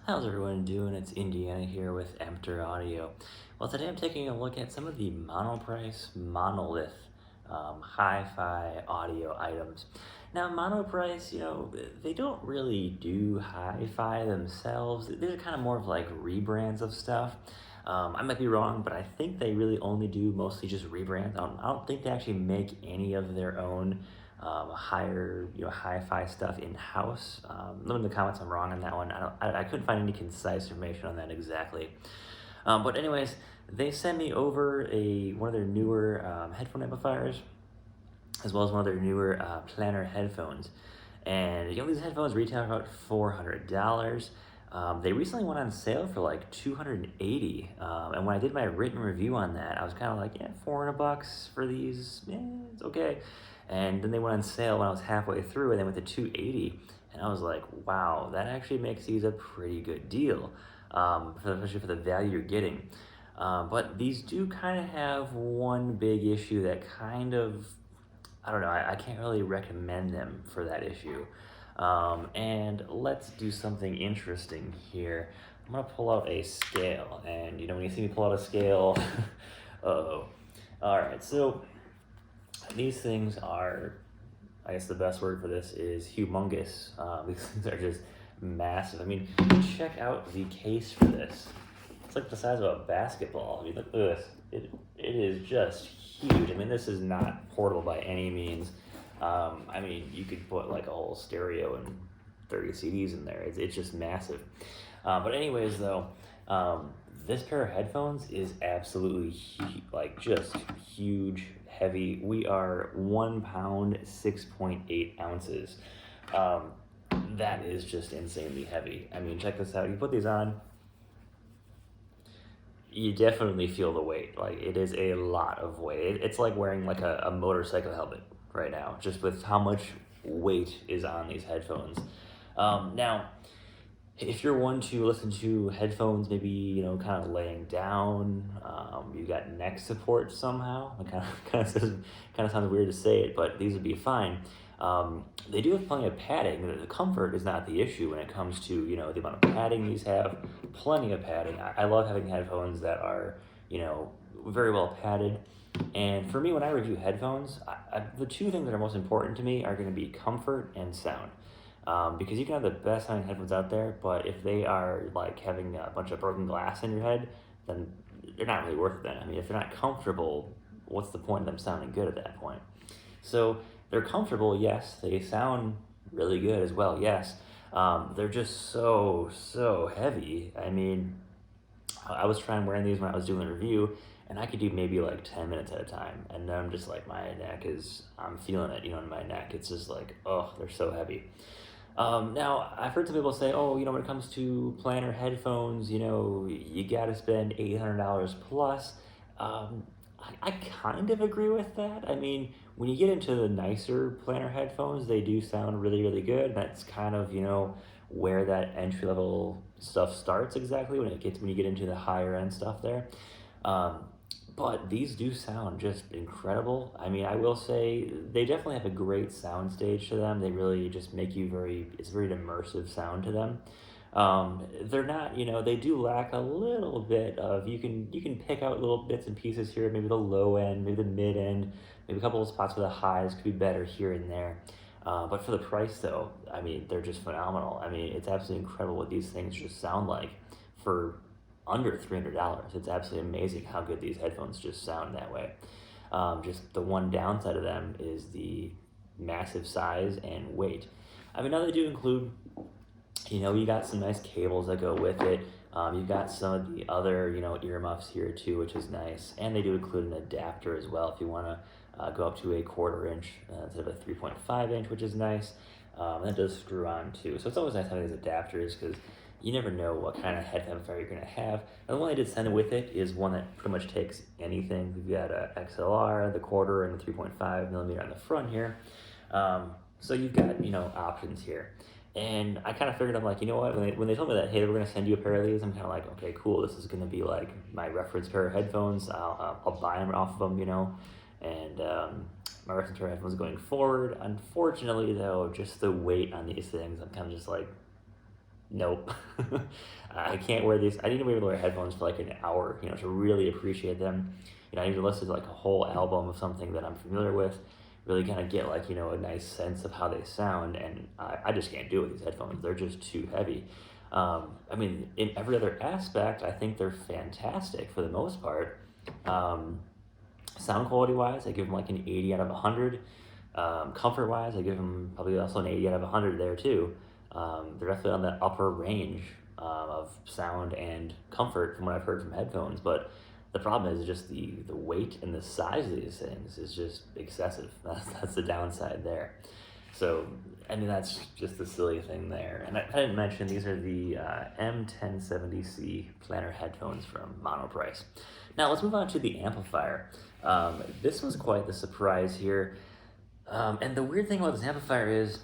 How's everyone doing? It's Indiana here with Emptoraudio. Well, today I'm taking a look at some of the Monoprice Monolith hi-fi audio items. Now, Monoprice, they don't really do hi-fi themselves. They're kind of more of like rebrands of stuff. I might be wrong, but I think they really only do mostly just rebrands. I don't think they actually make any of their own higher, hi-fi stuff in-house. Let me know in the comments if I'm wrong on that one. I couldn't find any concise information on that exactly. But anyways, they sent me over one of their newer headphone amplifiers, as well as one of their newer Planar headphones. And these headphones retail about $400. They recently went on sale for like $280. And when I did my written review on that, I was kind of like, yeah, $400 for these, yeah, it's okay. And then they went on sale when I was halfway through, and they went to $280. And I was like, wow, that actually makes these a pretty good deal, especially for the value you're getting. But these do kind of have one big issue that kind of, I don't know, I can't really recommend them for that issue. And let's do something interesting here. I'm gonna pull out a scale, and when you see me pull out a scale, uh-oh. All right, so these things are, I guess the best word for this is humongous. These things are just massive. I mean, check out the case for this. It's like the size of a basketball. I mean, look at this. It is just huge. I mean, this is not portable by any means. I mean, you could put like a whole stereo and 30 CDs in there. It's just massive. But anyways, though, this pair of headphones is absolutely just huge, heavy. We are 1 pound, 6.8 ounces. That is just insanely heavy. I mean, check this out. You put these on, you definitely feel the weight. Like, it is a lot of weight. It's like wearing like a motorcycle helmet right now, just with how much weight is on these headphones. Now, if you're one to listen to headphones, maybe, kind of laying down, you got neck support somehow. It kind of sounds weird to say it, but these would be fine. They do have plenty of padding. The comfort is not the issue when it comes to, the amount of padding these have. Plenty of padding. I love having headphones that are, very well padded. And for me, when I review headphones, the two things that are most important to me are going to be comfort and sound. Because you can have the best sounding headphones out there, but if they are like having a bunch of broken glass in your head, then they're not really worth it then. I mean, if they're not comfortable, what's the point of them sounding good at that point? So they're comfortable, yes. They sound really good as well, yes. They're just so heavy. I mean, I was trying wearing these when I was doing the review, and I could do maybe like 10 minutes at a time. And then I'm just like, I'm feeling it, in my neck. It's just like, oh, they're so heavy. Now, I've heard some people say, oh, when it comes to Planar headphones, you got to spend $800 plus. I kind of agree with that. I mean, when you get into the nicer Planar headphones, they do sound really, really good. That's kind of, where that entry level stuff starts exactly when you get into the higher end stuff there. But these do sound just incredible. I mean, I will say they definitely have a great sound stage to them. They really just make it's a very immersive sound to them. They're not, they do lack a little bit of, you can pick out little bits and pieces here, maybe the low end, maybe the mid end, maybe a couple of spots where the highs could be better here and there. But for the price though, I mean, they're just phenomenal. I mean, it's absolutely incredible what these things just sound like for under $300. It's absolutely amazing how good these headphones just sound that way. Just the one downside of them is the massive size and weight. I mean, now they do include, you got some nice cables that go with it. You've got some of the other, earmuffs here too, which is nice. And they do include an adapter as well if you want to go up to a 1/4 inch instead of a 3.5 inch, which is nice. And that does screw on too. So it's always nice having these adapters because you never know what kind of head amplifier you're going to have. And the one they did send with it is one that pretty much takes anything. We've got a XLR, the 1/4, and the 3.5 millimeter on the front here. So you've got, options here. And I kind of figured, I'm like, you know what, when they told me that, hey, we're going to send you a pair of these, I'm kind of like, okay, cool, this is going to be like my reference pair of headphones. I'll buy them off of them, and my reference pair of headphones going forward. Unfortunately, though, just the weight on these things, I'm kind of just like, nope. I can't wear these. I need to be able to wear headphones for like an hour, to really appreciate them. I need to listen to like a whole album of something that I'm familiar with, really kind of get like, a nice sense of how they sound. And I just can't do it with these headphones. They're just too heavy. In every other aspect, I think they're fantastic for the most part. Sound quality wise, I give them like an 80 out of 100. Comfort wise, I give them probably also an 80 out of 100 there too. They're definitely on the upper range of sound and comfort from what I've heard from headphones, but the problem is just the weight and the size of these things is just excessive. That's the downside there. So, that's just the silly thing there. And I didn't mention, these are the M1070C Planar headphones from Monoprice. Now, let's move on to the amplifier. This was quite the surprise here. And the weird thing about this amplifier is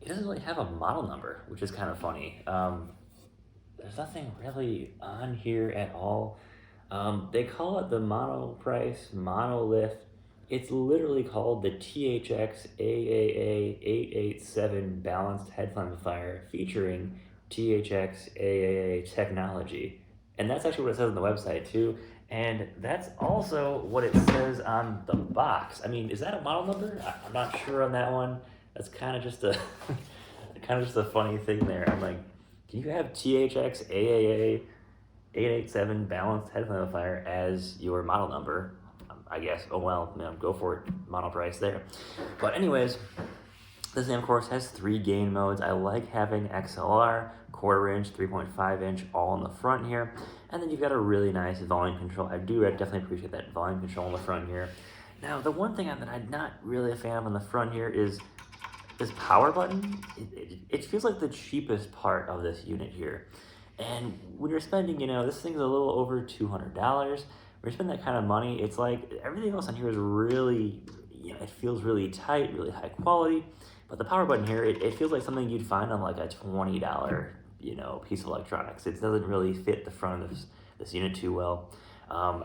it doesn't really have a model number, which is kind of funny. There's nothing really on here at all. They call it the Monoprice Monolith. It's literally called the THX AAA 887 balanced headphone amplifier featuring THX AAA technology. And that's actually what it says on the website too. And that's also what it says on the box. Is that a model number? I'm not sure on that one. That's kind of just a funny thing there. I'm like, can you have THX AAA 887 balanced headphone amplifier as your model number? I guess. Oh well, go for it. Monoprice there. But anyways, this thing of course has 3 gain modes. I like having XLR, 1/4 inch, 3.5 inch, all in the front here. And then you've got a really nice volume control. I definitely appreciate that volume control in the front here. Now, the one thing that I'm not really a fan of on the front here is this power button. It feels like the cheapest part of this unit here. And when you're spending, this thing's a little over $200. When you spend that kind of money, it's like everything else on here is really, it feels really tight, really high quality. But the power button here, it feels like something you'd find on like a $20, piece of electronics. It doesn't really fit the front of this unit too well.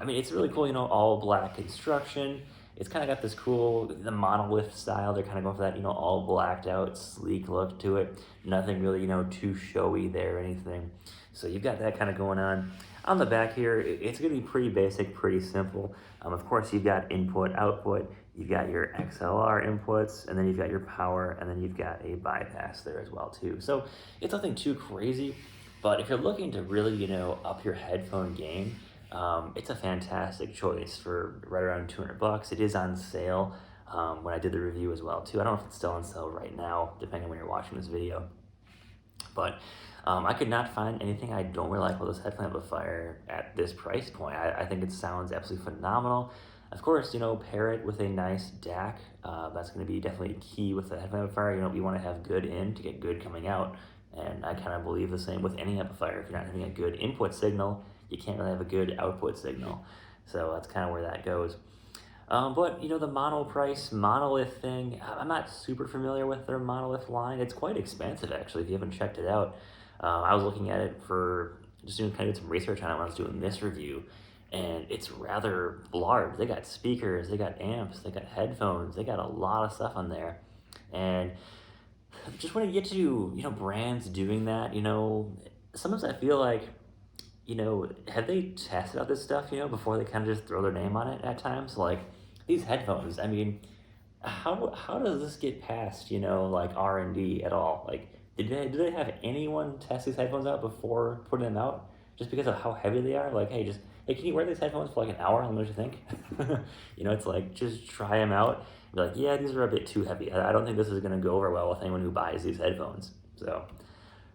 It's really cool, all black construction. It's kind of got this cool, the Monolith style. They're kind of going for that, all blacked out, sleek look to it. Nothing really, too showy there or anything. So you've got that kind of going on. On the back here, it's going to be pretty basic, pretty simple. Of course, you've got input, output, you've got your XLR inputs, and then you've got your power, and then you've got a bypass there as well too. So it's nothing too crazy, but if you're looking to really, up your headphone game, it's a fantastic choice for right around $200. It is on sale when I did the review as well too. I don't know if it's still on sale right now, depending on when you're watching this video. But I could not find anything I don't really like with this headphone amplifier at this price point. I think it sounds absolutely phenomenal. Of course, pair it with a nice DAC. That's going to be definitely key with the headphone amplifier. You want to have good in to get good coming out. And I kind of believe the same with any amplifier. If you're not having a good input signal, you can't really have a good output signal. So that's kind of where that goes. But, the Monoprice Monolith thing, I'm not super familiar with their Monolith line. It's quite expensive, actually, if you haven't checked it out. I was looking at it for just doing kind of some research on it when I was doing this review, and it's rather large. They got speakers, they got amps, they got headphones, they got a lot of stuff on there. And just when you get to, brands doing that, sometimes I feel like, have they tested out this stuff, before they kind of just throw their name on it at times? Like, these headphones, how does this get past, like R&D at all? Like, did they have anyone test these headphones out before putting them out? Just because of how heavy they are? Like, hey, can you wear these headphones for like an hour? Let me know what you think. It's like, just try them out. Be like, yeah, these are a bit too heavy. I don't think this is going to go over well with anyone who buys these headphones. So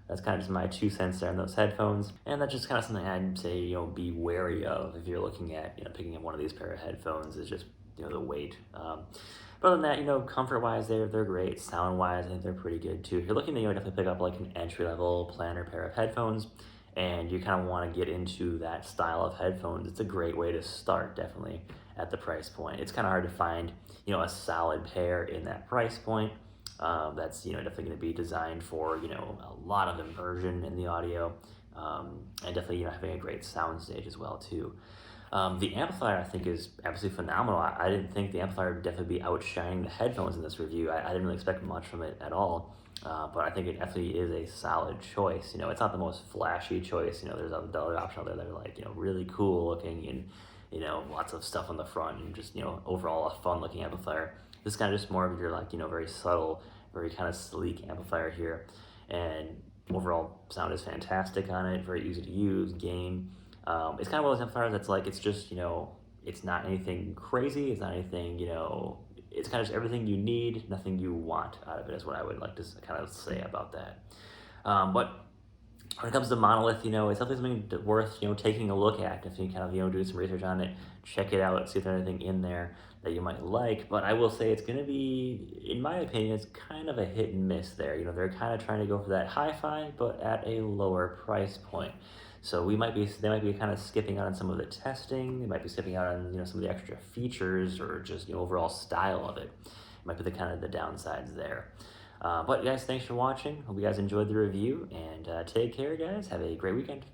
that's kind of just my 2 cents there on those headphones. And that's just kind of something I'd say, be wary of if you're looking at, picking up one of these pair of headphones, is just, the weight. But other than that, comfort-wise, they're great. Sound-wise, I think they're pretty good too. If you're looking to definitely pick up like an entry-level Planar pair of headphones, and you kind of want to get into that style of headphones, it's a great way to start, definitely, at the price point. It's kind of hard to find, a solid pair in that price point. That's, definitely going to be designed for, a lot of immersion in the audio, and definitely, having a great sound stage as well too. The amplifier, I think, is absolutely phenomenal. I didn't think the amplifier would definitely be outshining the headphones in this review. I didn't really expect much from it at all. But I think it definitely is a solid choice. You know, it's not the most flashy choice. You know, there's other options out there that are like, you know, really cool looking and, you know, lots of stuff on the front and just, you know, overall a fun looking amplifier. This is kind of just more of your like, you know, very subtle, very kind of sleek amplifier here. And overall sound is fantastic on it, very easy to use, gain. It's kind of one of those amplifiers that's like, it's just, you know, it's not anything crazy. It's not anything, you know, it's kind of just everything you need, nothing you want out of it is what I would like to kind of say about that. But when it comes to Monolith, you know, it's definitely something worth, you know, taking a look at. If you kind of, you know, do some research on it, check it out, see if there's anything in there that you might like. But I will say it's going to be, in my opinion, it's kind of a hit and miss there. You know, they're kind of trying to go for that hi-fi, but at a lower price point. So they might be kind of skipping out on some of the testing. They might be skipping out on, you know, some of the extra features or just, you know, overall style of it. Might be the kind of the downsides there. But guys, thanks for watching. Hope you guys enjoyed the review, and take care, guys. Have a great weekend.